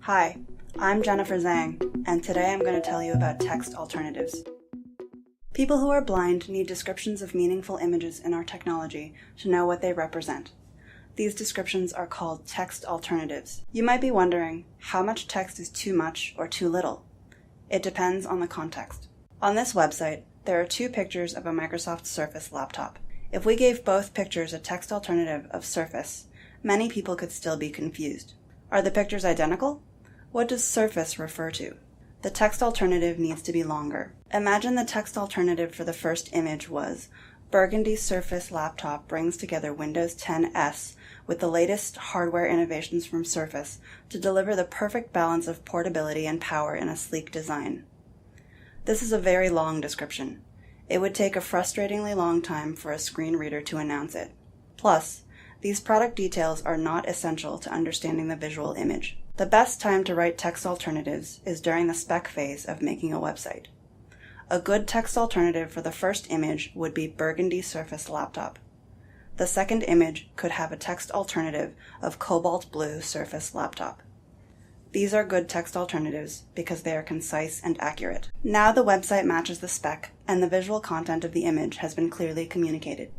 Hi, I'm Jennifer Zhang, and today I'm going to tell you about text alternatives. People who are blind need descriptions of meaningful images in our technology to know what they represent. These descriptions are called text alternatives. You might be wondering, how much text is too much or too little? It depends on the context. On this website, there are two pictures of a Microsoft Surface laptop. If we gave both pictures a text alternative of Surface, many people could still be confused. Are the pictures identical? What does Surface refer to? The text alternative needs to be longer. Imagine the text alternative for the first image was, Burgundy Surface laptop brings together Windows 10 with the latest hardware innovations from Surface to deliver the perfect balance of portability and power in a sleek design. This is a very long description. It would take a frustratingly long time for a screen reader to announce it. Plus, these product details are not essential to understanding the visual image. The best time to write text alternatives is during the spec phase of making a website. A good text alternative for the first image would be Burgundy Surface laptop. The second image could have a text alternative of Cobalt Blue Surface laptop. These are good text alternatives because they are concise and accurate. Now the website matches the spec and the visual content of the image has been clearly communicated.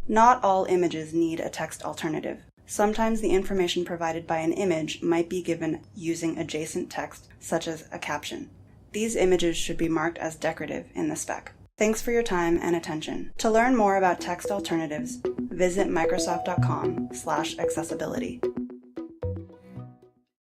Not all images need a text alternative. Sometimes the information provided by an image might be given using adjacent text, such as a caption. These images should be marked as decorative in the spec. Thanks for your time and attention. To learn more about text alternatives, visit microsoft.com/accessibility.